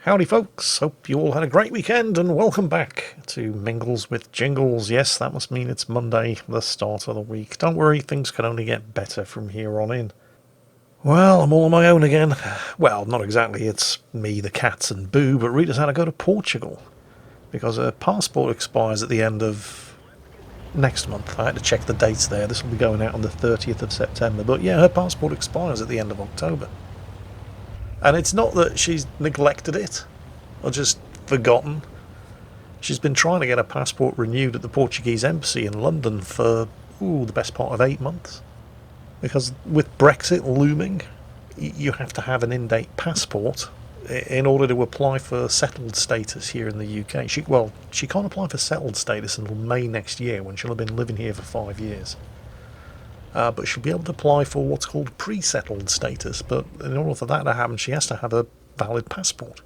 Howdy folks, hope you all had a great weekend and welcome back to Mingles with Jingles. Yes, that must mean it's Monday, the start of the week. Don't worry, things can only get better from here on in. Well, I'm all on my own again. Well, not exactly, it's me, the cats and Boo, but Rita's had to go to Portugal because her passport expires at the end of next month. I had to check the dates there. This will be going out on the 30th of September, but yeah, her passport expires at the end of October. And it's not that she's neglected it or just forgotten. She's been trying to get her passport renewed at the Portuguese embassy in London for the best part of 8 months. Because with Brexit looming, you have to have an in-date passport in order to apply for settled status here in the UK. She can't apply for settled status until May next year, when she'll have been living here for 5 years. But she'll be able to apply for what's called pre-settled status. But in order for that to happen, she has to have a valid passport.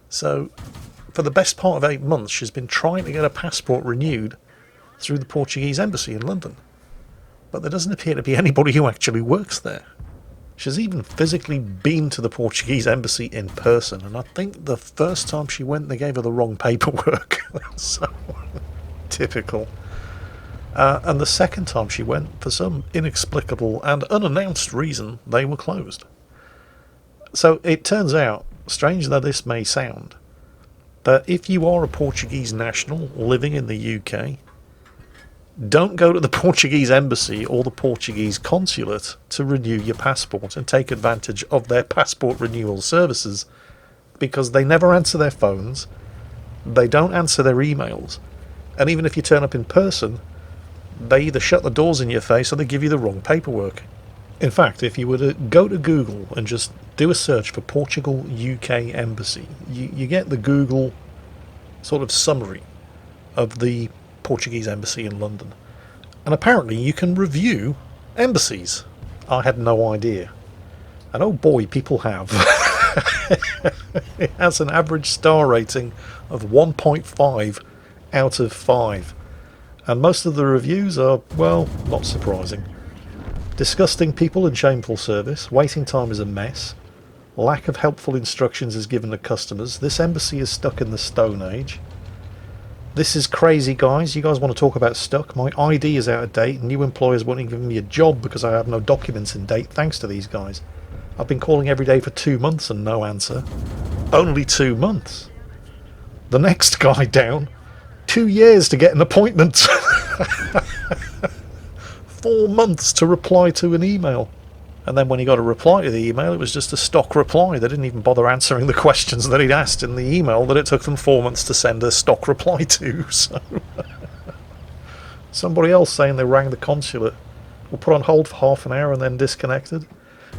So, for the best part of 8 months, she's been trying to get her passport renewed through the Portuguese embassy in London. But there doesn't appear to be anybody who actually works there. She's even physically been to the Portuguese embassy in person, and I think the first time she went, they gave her the wrong paperwork. So, typical. And the second time she went, for some inexplicable and unannounced reason, they were closed. So it turns out, strange though this may sound, that if you are a Portuguese national living in the UK, don't go to the Portuguese embassy or the Portuguese consulate to renew your passport and take advantage of their passport renewal services, because they never answer their phones, they don't answer their emails, and even if you turn up in person, they either shut the doors in your face or they give you the wrong paperwork. In fact, if you were to go to Google and just do a search for Portugal UK Embassy, you get the Google sort of summary of the Portuguese Embassy in London. And apparently you can review embassies. I had no idea. And oh boy, people have. It has an average star rating of 1.5 out of 5. And most of the reviews are, well, not surprising. Disgusting people and shameful service. Waiting time is a mess. Lack of helpful instructions is given to customers. This embassy is stuck in the Stone Age. This is crazy, guys. You guys want to talk about stuck? My ID is out of date. New employers won't even give me a job because I have no documents in date, thanks to these guys. I've been calling every day for 2 months and no answer. Only 2 months. The next guy down, 2 years to get an appointment. 4 months to reply to an email. And then when he got a reply to the email, it was just a stock reply. They didn't even bother answering the questions that he'd asked in the email that it took them 4 months to send a stock reply to. So somebody else saying they rang the consulate, were put on hold for half an hour and then disconnected.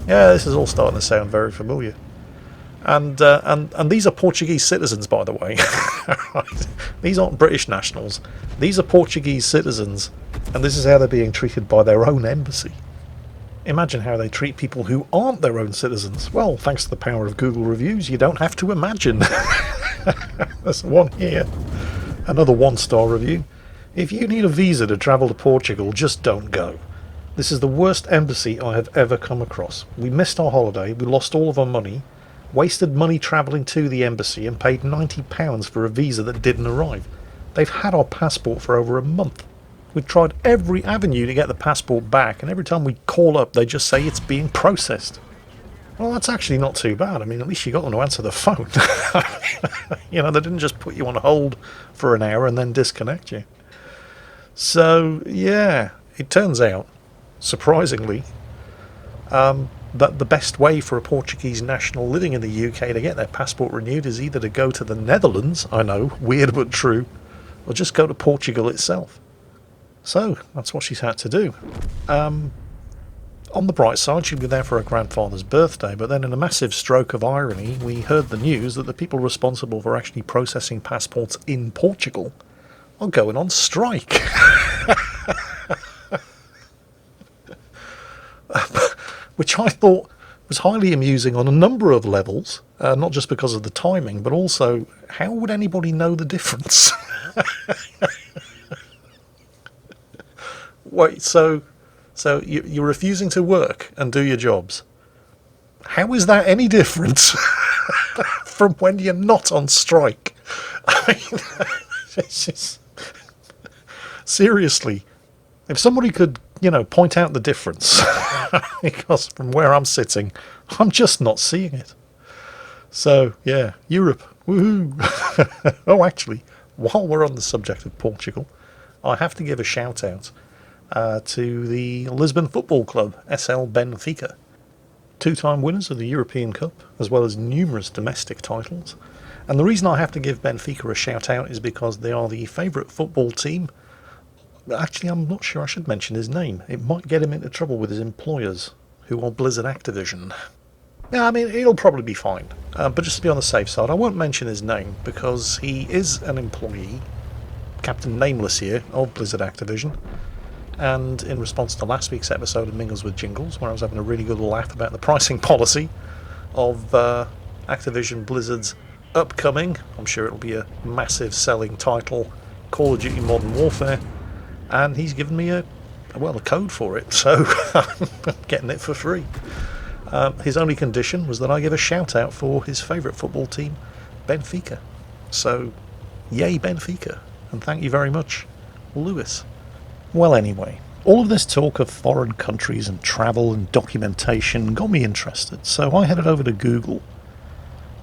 Yeah, this is all starting to sound very familiar. And these are Portuguese citizens, by the way. Right. These aren't British nationals. These are Portuguese citizens, and this is how they're being treated by their own embassy. Imagine how they treat people who aren't their own citizens. Well, thanks to the power of Google reviews, you don't have to imagine. There's one here. Another 1-star review. If you need a visa to travel to Portugal, just don't go. This is the worst embassy I have ever come across. We missed our holiday, we lost all of our money, wasted money travelling to the embassy and paid £90 for a visa that didn't arrive. They've had our passport for over a month. We've tried every avenue to get the passport back, and every time we call up they just say it's being processed. Well, that's actually not too bad. I mean, at least you got them to answer the phone. You know, they didn't just put you on hold for an hour and then disconnect you. So, yeah, it turns out, surprisingly, that the best way for a Portuguese national living in the UK to get their passport renewed is either to go to the Netherlands, I know, weird but true, or just go to Portugal itself. So, that's what she's had to do. On the bright side, she'll be there for her grandfather's birthday, but then in a massive stroke of irony, we heard the news that the people responsible for actually processing passports in Portugal are going on strike. Which I thought was highly amusing on a number of levels, not just because of the timing, but also, how would anybody know the difference? Wait, so you're refusing to work and do your jobs. How is that any different from when you're not on strike. I mean, it's just, seriously, if somebody could, point out the difference, because from where I'm sitting, I'm just not seeing it. So, yeah, Europe, woohoo! Oh, actually, while we're on the subject of Portugal, I have to give a shout out to the Lisbon Football Club, SL Benfica. Two-time winners of the European Cup, as well as numerous domestic titles. And the reason I have to give Benfica a shout-out is because they are the favourite football team. Actually, I'm not sure I should mention his name. It might get him into trouble with his employers, who are Blizzard Activision. Yeah, I mean, he'll probably be fine. But just to be on the safe side, I won't mention his name, because he is an employee, Captain Nameless here, of Blizzard Activision. And in response to last week's episode of Mingles with Jingles, where I was having a really good laugh about the pricing policy of Activision Blizzard's upcoming, I'm sure it'll be a massive selling title, Call of Duty Modern Warfare, and he's given me a code for it, so I'm getting it for free. His only condition was that I give a shout out for his favourite football team, Benfica. So, yay Benfica, and thank you very much, Lewis. Well, anyway, all of this talk of foreign countries and travel and documentation got me interested, so I headed over to Google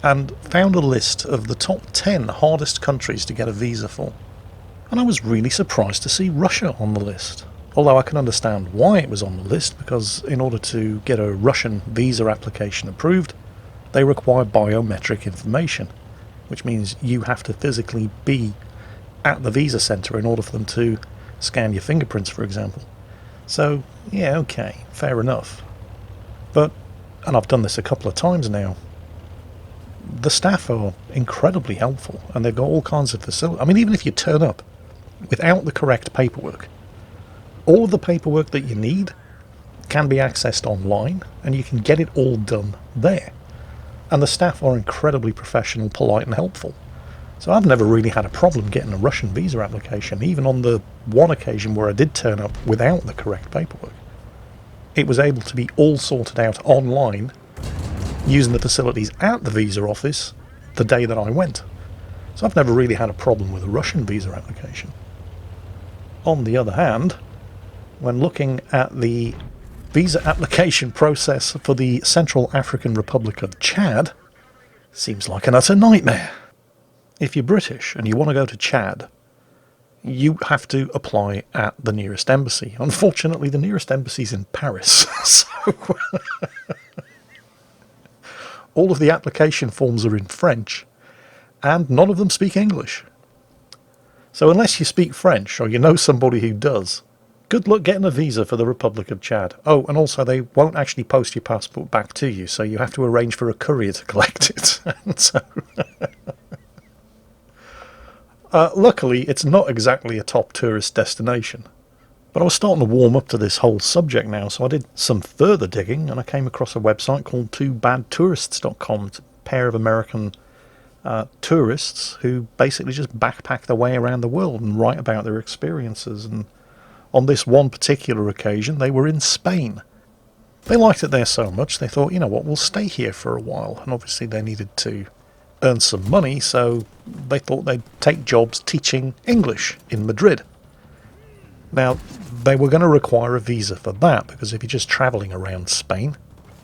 and found a list of the top 10 hardest countries to get a visa for. And I was really surprised to see Russia on the list. Although I can understand why it was on the list, because in order to get a Russian visa application approved, they require biometric information, which means you have to physically be at the visa centre in order for them to scan your fingerprints, for example. So, yeah, okay, fair enough. But, and I've done this a couple of times now, the staff are incredibly helpful, and they've got all kinds of facilities. I mean, even if you turn up without the correct paperwork, all of the paperwork that you need can be accessed online, and you can get it all done there. And the staff are incredibly professional, polite, and helpful. So I've never really had a problem getting a Russian visa application, even on the one occasion where I did turn up without the correct paperwork. It was able to be all sorted out online using the facilities at the visa office the day that I went. So I've never really had a problem with a Russian visa application. On the other hand, when looking at the visa application process for the Central African Republic of Chad, seems like an utter nightmare. If you're British and you want to go to Chad, you have to apply at the nearest embassy. Unfortunately, the nearest embassy is in Paris. So all of the application forms are in French, and none of them speak English. So unless you speak French, or you know somebody who does, good luck getting a visa for the Republic of Chad. Oh, and also they won't actually post your passport back to you, so you have to arrange for a courier to collect it. So luckily, it's not exactly a top tourist destination. But I was starting to warm up to this whole subject now, so I did some further digging, and I came across a website called TwoBadTourists.com. It's a pair of American tourists who basically just backpack their way around the world and write about their experiences. And on this one particular occasion, they were in Spain. They liked it there so much, they thought, you know what, we'll stay here for a while. And obviously they needed to earn some money, so they thought they'd take jobs teaching English in Madrid. Now, they were going to require a visa for that, because if you're just travelling around Spain,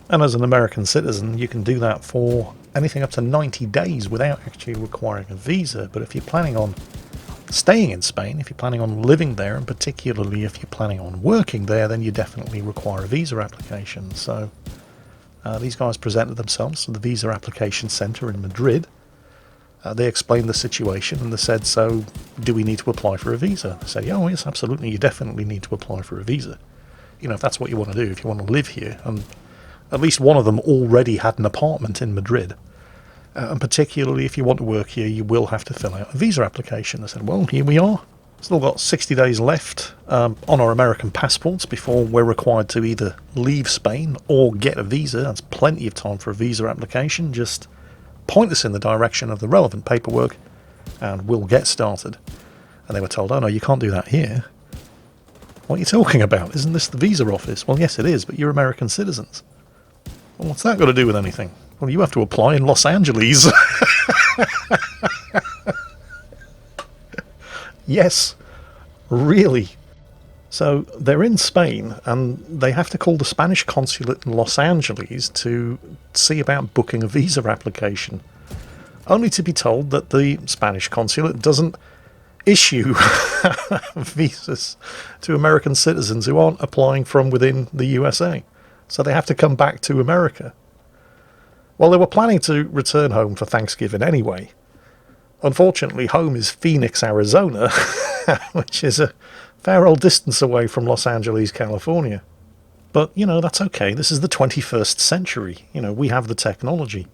and as an American citizen, you can do that for anything up to 90 days without actually requiring a visa. But if you're planning on staying in Spain, if you're planning on living there, and particularly if you're planning on working there, then you definitely require a visa application. So these guys presented themselves to the visa application centre in Madrid. They explained the situation and they said, so do we need to apply for a visa? They said, yeah, oh, yes, absolutely, you definitely need to apply for a visa. You know, if that's what you want to do, if you want to live here. And at least one of them already had an apartment in Madrid. And particularly if you want to work here, you will have to fill out a visa application. They said, well, here we are. Still got 60 days left on our American passports before we're required to either leave Spain or get a visa. That's plenty of time for a visa application. Just point us in the direction of the relevant paperwork and we'll get started. And they were told, oh no, you can't do that here. What are you talking about? Isn't this the visa office? Well, yes it is, but you're American citizens. Well, what's that got to do with anything? Well, you have to apply in Los Angeles. Yes, really. So they're in Spain, and they have to call the Spanish consulate in Los Angeles to see about booking a visa application, only to be told that the Spanish consulate doesn't issue visas to American citizens who aren't applying from within the USA. So they have to come back to America. Well, they were planning to return home for Thanksgiving anyway. Unfortunately, home is Phoenix, Arizona, which is a fair old distance away from Los Angeles, California. But, that's okay. This is the 21st century. We have the technology.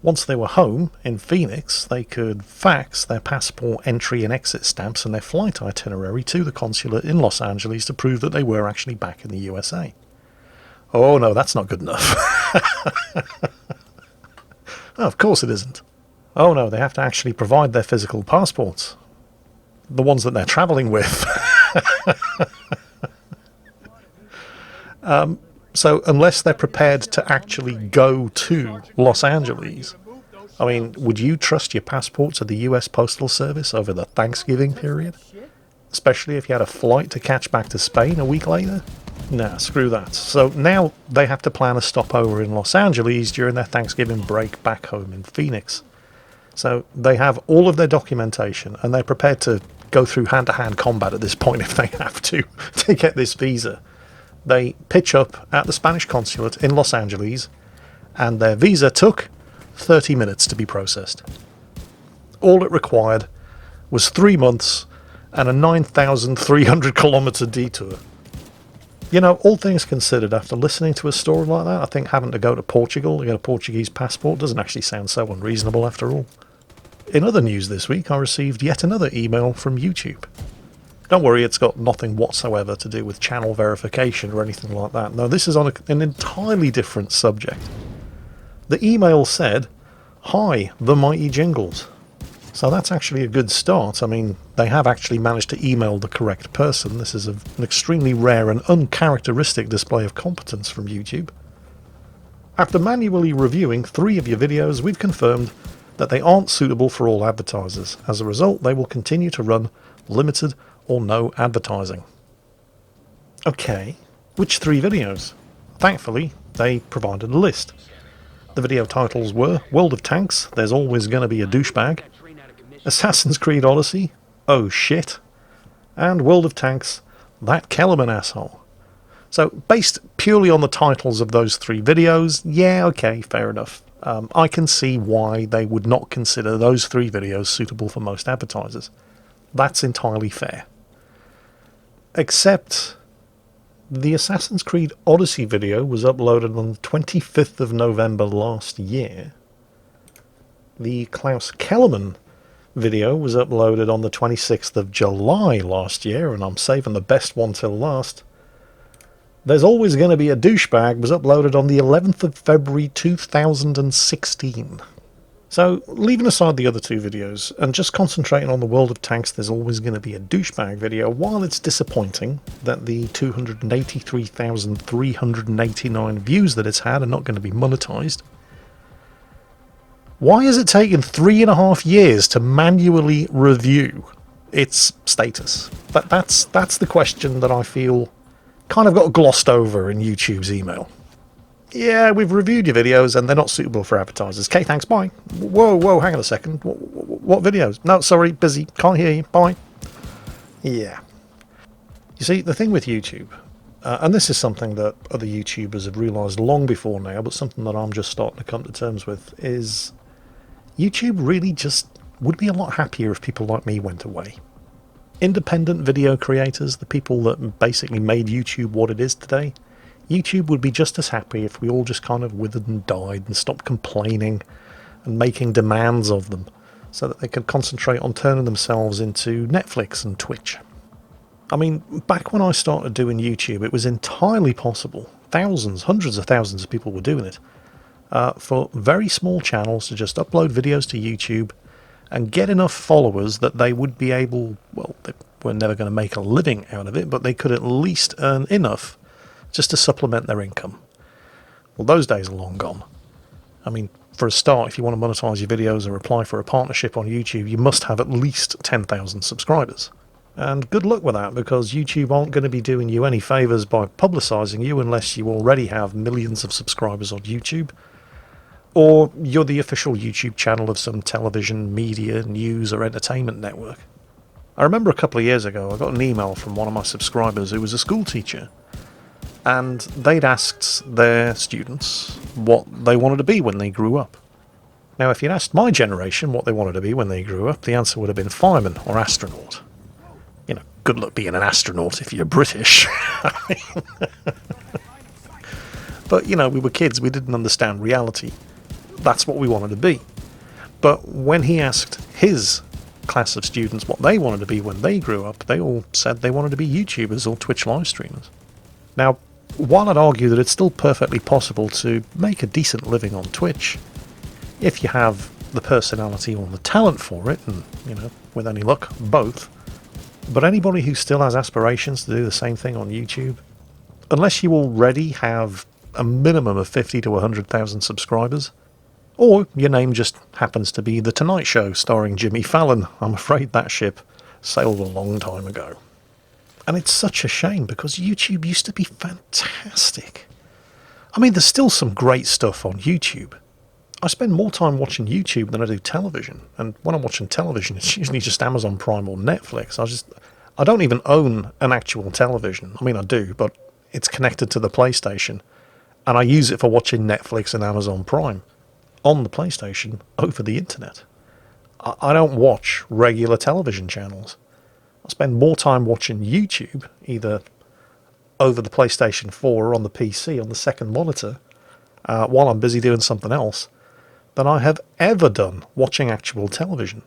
Once they were home in Phoenix, they could fax their passport entry and exit stamps and their flight itinerary to the consulate in Los Angeles to prove that they were actually back in the USA. Oh, no, that's not good enough. Oh, of course it isn't. Oh no, they have to actually provide their physical passports. The ones that they're travelling with. So unless they're prepared to actually go to Los Angeles, I mean, would you trust your passport to the US Postal Service over the Thanksgiving period? Especially if you had a flight to catch back to Spain a week later? Nah, screw that. So now they have to plan a stopover in Los Angeles during their Thanksgiving break back home in Phoenix. So they have all of their documentation, and they're prepared to go through hand-to-hand combat at this point if they have to get this visa. They pitch up at the Spanish consulate in Los Angeles, and their visa took 30 minutes to be processed. All it required was 3 months and a 9,300 kilometre detour. All things considered, after listening to a story like that, I think having to go to Portugal to get a Portuguese passport doesn't actually sound so unreasonable after all. In other news this week, I received yet another email from YouTube. Don't worry, it's got nothing whatsoever to do with channel verification or anything like that. No, this is on an entirely different subject. The email said, "Hi, the mighty Jingles." So that's actually a good start. I mean, they have actually managed to email the correct person. This is an extremely rare and uncharacteristic display of competence from YouTube. After manually reviewing 3 of your videos, we've confirmed that they aren't suitable for all advertisers. As a result, they will continue to run limited or no advertising. Okay, which 3 videos? Thankfully, they provided a list. The video titles were World of Tanks, There's Always Gonna Be a Douchebag, Assassin's Creed Odyssey, Oh Shit, and World of Tanks, That Kellerman Asshole. So, based purely on the titles of those 3 videos, yeah, okay, fair enough. I can see why they would not consider those 3 videos suitable for most advertisers. That's entirely fair. Except the Assassin's Creed Odyssey video was uploaded on the 25th of November last year. The Klaus Kellerman video was uploaded on the 26th of July last year, and I'm saving the best one till last. There's Always Gonna Be a Douchebag was uploaded on the 11th of February 2016. So, leaving aside the other 2 videos, and just concentrating on the World of Tanks There's Always Gonna Be a Douchebag video, while it's disappointing that the 283,389 views that it's had are not going to be monetized, why has it taken 3.5 years to manually review its status? That's the question that I feel kind of got glossed over in YouTube's email. Yeah, we've reviewed your videos and they're not suitable for advertisers. Okay, thanks, bye. Whoa, hang on a second. What videos? No, sorry, busy, can't hear you, bye. Yeah. You see, the thing with YouTube, and this is something that other YouTubers have realised long before now, but something that I'm just starting to come to terms with, is YouTube really just would be a lot happier if people like me went away. Independent video creators, the people that basically made YouTube what it is today, YouTube would be just as happy if we all just kind of withered and died and stopped complaining and making demands of them so that they could concentrate on turning themselves into Netflix and Twitch. I mean, back when I started doing YouTube, it was entirely possible, thousands, hundreds of thousands of people were doing it, for very small channels to just upload videos to YouTube and get enough followers that they would be able, well, they were never going to make a living out of it, but they could at least earn enough just to supplement their income. Well, those days are long gone. I mean, for a start, if you want to monetize your videos or apply for a partnership on YouTube, you must have at least 10,000 subscribers. And good luck with that, because YouTube aren't going to be doing you any favours by publicising you unless you already have millions of subscribers on YouTube, or you're the official YouTube channel of some television, media, news or entertainment network. I remember a couple of years ago I got an email from one of my subscribers who was a school teacher, and they'd asked their students what they wanted to be when they grew up. Now, if you'd asked my generation what they wanted to be when they grew up, the answer would have been fireman or astronaut. You know, good luck being an astronaut if you're British. But, you know, we were kids, we didn't understand reality. That's what we wanted to be. But when he asked his class of students what they wanted to be when they grew up, they all said they wanted to be YouTubers or Twitch live streamers. Now, while I'd argue that it's still perfectly possible to make a decent living on Twitch, if you have the personality or the talent for it, and, you know, with any luck, both, but anybody who still has aspirations to do the same thing on YouTube, unless you already have a minimum of 50 to 100,000 subscribers, or your name just happens to be The Tonight Show starring Jimmy Fallon, I'm afraid that ship sailed a long time ago. And it's such a shame, because YouTube used to be fantastic. I mean, there's still some great stuff on YouTube. I spend more time watching YouTube than I do television, and when I'm watching television, it's usually just Amazon Prime or Netflix. I don't even own an actual television. I mean, I do, but it's connected to the PlayStation, and I use it for watching Netflix and Amazon Prime on the PlayStation over the internet. I don't watch regular television channels. I spend more time watching YouTube, either over the PlayStation 4 or on the PC on the second monitor, while I'm busy doing something else, than I have ever done watching actual television.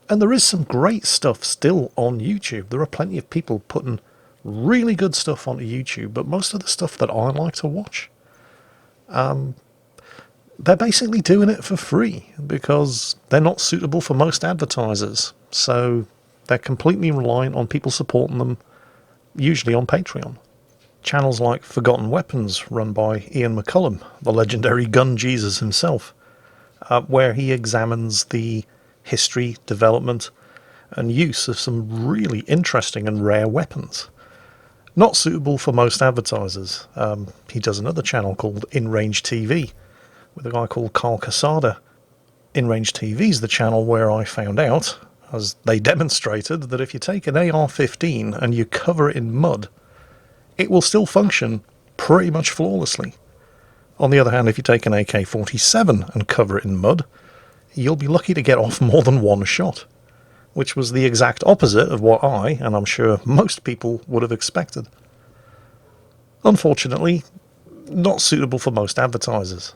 And there is some great stuff still on YouTube. There are plenty of people putting really good stuff onto YouTube, but most of the stuff that I like to watch, they're basically doing it for free because they're not suitable for most advertisers. So they're completely reliant on people supporting them, usually on Patreon. Channels like Forgotten Weapons, run by Ian McCullum, the legendary gun Jesus himself, where he examines the history, development, and use of some really interesting and rare weapons. Not suitable for most advertisers. He does another channel called In Range TV, with a guy called Carl Casada. In Range TV is the channel where I found out, as they demonstrated, that if you take an AR-15 and you cover it in mud, it will still function pretty much flawlessly. On the other hand, if you take an AK-47 and cover it in mud, you'll be lucky to get off more than one shot, which was the exact opposite of what I, and I'm sure most people, would have expected. Unfortunately, not suitable for most advertisers.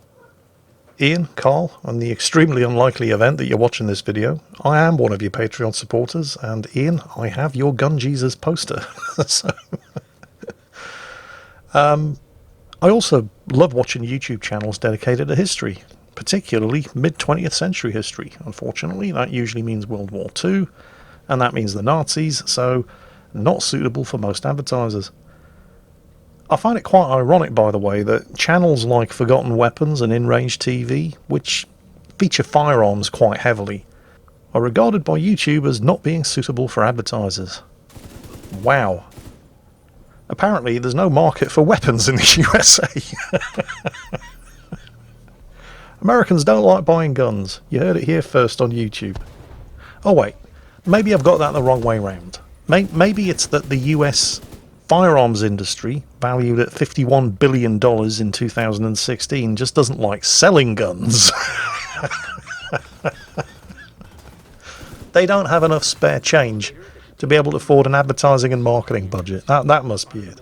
Ian, Carl, on the extremely unlikely event that you're watching this video, I am one of your Patreon supporters, and Ian, I have your Gun Jesus poster. So, I also love watching YouTube channels dedicated to history, particularly mid-20th century history. Unfortunately, that usually means World War II, and that means the Nazis, so not suitable for most advertisers. I find it quite ironic, by the way, that channels like Forgotten Weapons and In Range TV, which feature firearms quite heavily, are regarded by YouTube as not being suitable for advertisers. Wow. Apparently, there's no market for weapons in the USA. Americans don't like buying guns. You heard it here first on YouTube. Oh wait, maybe I've got that the wrong way round. Maybe it's that the US firearms industry, valued at $51 billion in 2016, just doesn't like selling guns. They don't have enough spare change to be able to afford an advertising and marketing budget. That must be it.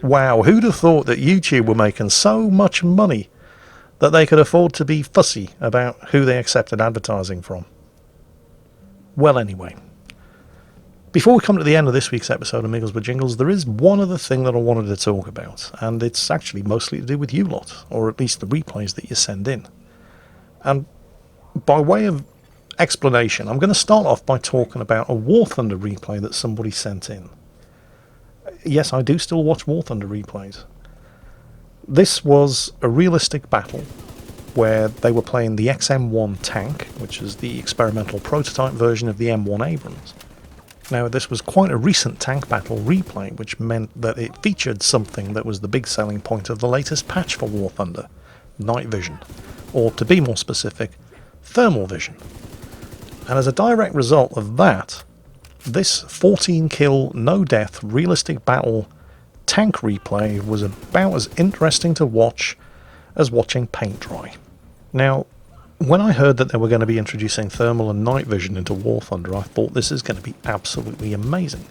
Wow, who'd have thought that YouTube were making so much money that they could afford to be fussy about who they accepted advertising from? Well, anyway, before we come to the end of this week's episode of Mingles with Jingles, there is one other thing that I wanted to talk about, and it's actually mostly to do with you lot, or at least the replays that you send in. And by way of explanation, I'm going to start off by talking about a War Thunder replay that somebody sent in. Yes, I do still watch War Thunder replays. This was a realistic battle where they were playing the XM1 tank, which is the experimental prototype version of the M1 Abrams. Now, this was quite a recent tank battle replay, which meant that it featured something that was the big selling point of the latest patch for War Thunder, night vision, or to be more specific, thermal vision. And as a direct result of that, this 14 kill, no death, realistic battle tank replay was about as interesting to watch as watching paint dry. Now, when I heard that they were going to be introducing thermal and night vision into War Thunder, I thought this is going to be absolutely amazing.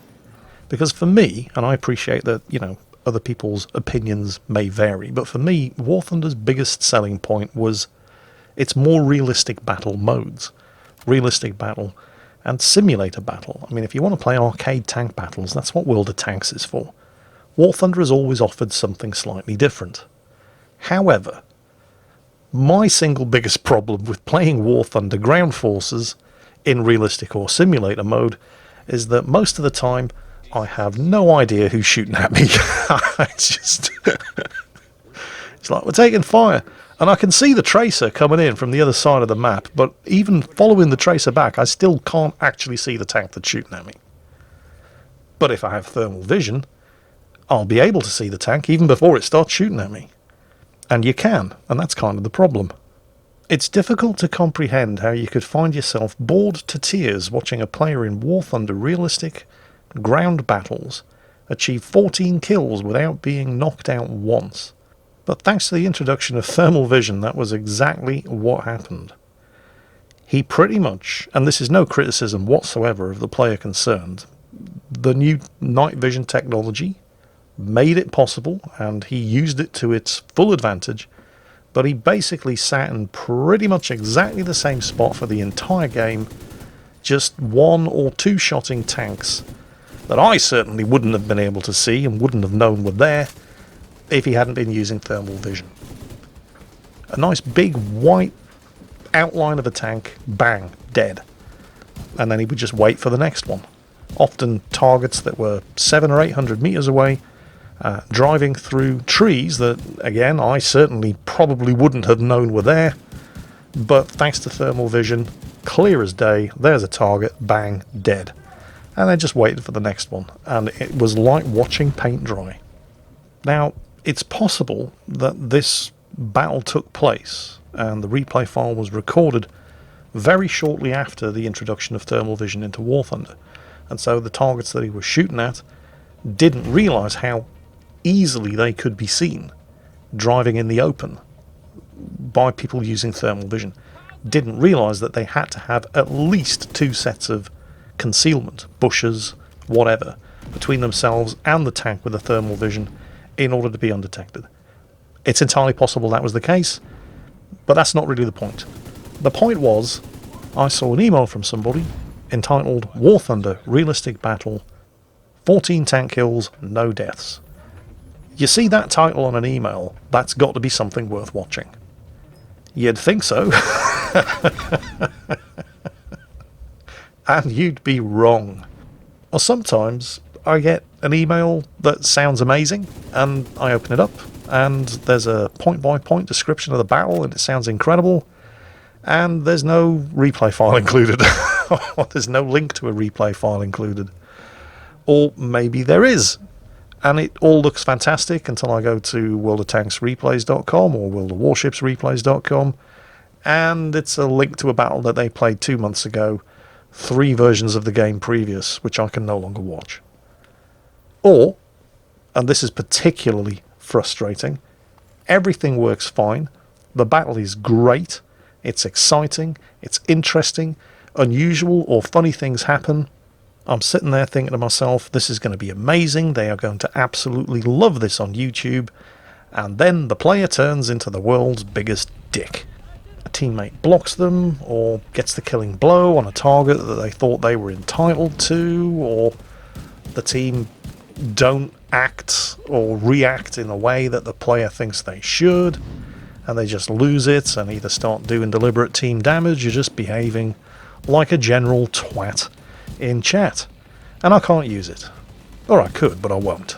Because for me, and I appreciate that, other people's opinions may vary, but for me, War Thunder's biggest selling point was its more realistic battle modes. Realistic battle and simulator battle. I mean, if you want to play arcade tank battles, that's what World of Tanks is for. War Thunder has always offered something slightly different. However, my single biggest problem with playing War Thunder ground forces in realistic or simulator mode is that most of the time I have no idea who's shooting at me. It's like we're taking fire and I can see the tracer coming in from the other side of the map, but even following the tracer back I still can't actually see the tank that's shooting at me. But if I have thermal vision, I'll be able to see the tank even before it starts shooting at me. And you can, and that's kind of the problem. It's difficult to comprehend how you could find yourself bored to tears watching a player in War Thunder realistic ground battles achieve 14 kills without being knocked out once. But thanks to the introduction of thermal vision, that was exactly what happened. He pretty much, and this is no criticism whatsoever of the player concerned, the new night vision technology made it possible, and he used it to its full advantage, but he basically sat in pretty much exactly the same spot for the entire game, just one or two shotting tanks that I certainly wouldn't have been able to see and wouldn't have known were there if he hadn't been using thermal vision. A nice big white outline of a tank, bang, dead. And then he would just wait for the next one. Often targets that were 700 or 800 meters away, driving through trees that, again, I certainly probably wouldn't have known were there, but thanks to thermal vision, clear as day, there's a target, bang, dead. And then just waited for the next one, and it was like watching paint dry. Now, it's possible that this battle took place, and the replay file was recorded very shortly after the introduction of thermal vision into War Thunder, and so the targets that he was shooting at didn't realise how easily they could be seen driving in the open by people using thermal vision. Didn't realise that they had to have at least two sets of concealment, bushes, whatever, between themselves and the tank with the thermal vision in order to be undetected. It's entirely possible that was the case, but that's not really the point. The point was, I saw an email from somebody entitled War Thunder Realistic Battle, 14 tank kills, no deaths. You see that title on an email, that's got to be something worth watching. You'd think so. And you'd be wrong. Or sometimes I get an email that sounds amazing, and I open it up, and there's a point-by-point description of the battle, and it sounds incredible, and there's no replay file included. Or there's no link to a replay file included. Or maybe there is, and it all looks fantastic until I go to worldoftanksreplays.com or worldofwarshipsreplays.com, and it's a link to a battle that they played 2 months ago, 3 versions of the game previous, which I can no longer watch. Or, and this is particularly frustrating, everything works fine, the battle is great, it's exciting, it's interesting, unusual or funny things happen. I'm sitting there thinking to myself, this is going to be amazing, they are going to absolutely love this on YouTube, and then the player turns into the world's biggest dick. A teammate blocks them, or gets the killing blow on a target that they thought they were entitled to, or the team don't act or react in a way that the player thinks they should, and they just lose it and either start doing deliberate team damage or just behaving like a general twat in chat. And I can't use it. Or I could, but I won't.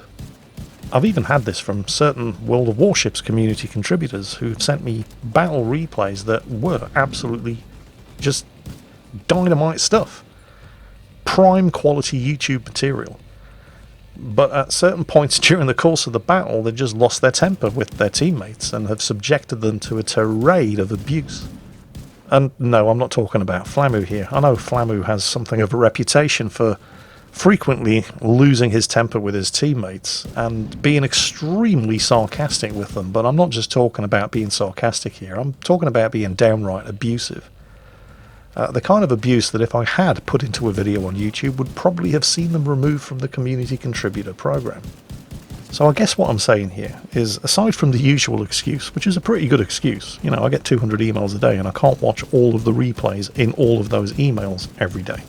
I've even had this from certain World of Warships community contributors who've sent me battle replays that were absolutely just dynamite stuff. Prime quality YouTube material. But at certain points during the course of the battle, they just lost their temper with their teammates and have subjected them to a tirade of abuse. And no, I'm not talking about Flamu here. I know Flamu has something of a reputation for frequently losing his temper with his teammates and being extremely sarcastic with them, but I'm not just talking about being sarcastic here, I'm talking about being downright abusive. The kind of abuse that if I had put into a video on YouTube would probably have seen them removed from the community contributor program. So I guess what I'm saying here is, aside from the usual excuse, which is a pretty good excuse, you know, I get 200 emails a day and I can't watch all of the replays in all of those emails every day.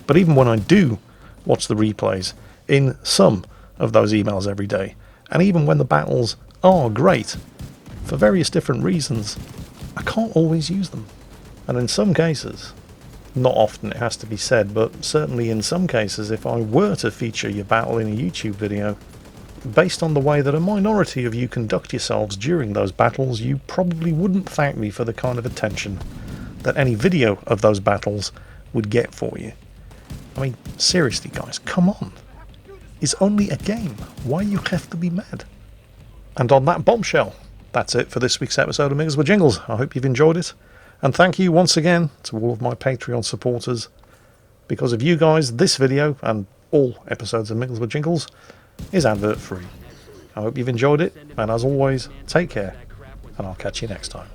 But even when I do watch the replays in some of those emails every day, and even when the battles are great, for various different reasons, I can't always use them. And in some cases, not often it has to be said, but certainly in some cases, if I were to feature your battle in a YouTube video, based on the way that a minority of you conduct yourselves during those battles, you probably wouldn't thank me for the kind of attention that any video of those battles would get for you. I mean, seriously guys, come on. It's only a game. Why you have to be mad? And on that bombshell, that's it for this week's episode of Mingles with Jingles. I hope you've enjoyed it. And thank you once again to all of my Patreon supporters. Because of you guys, this video and all episodes of Mingles with Jingles is advert free. I hope you've enjoyed it, and as always, take care, and I'll catch you next time.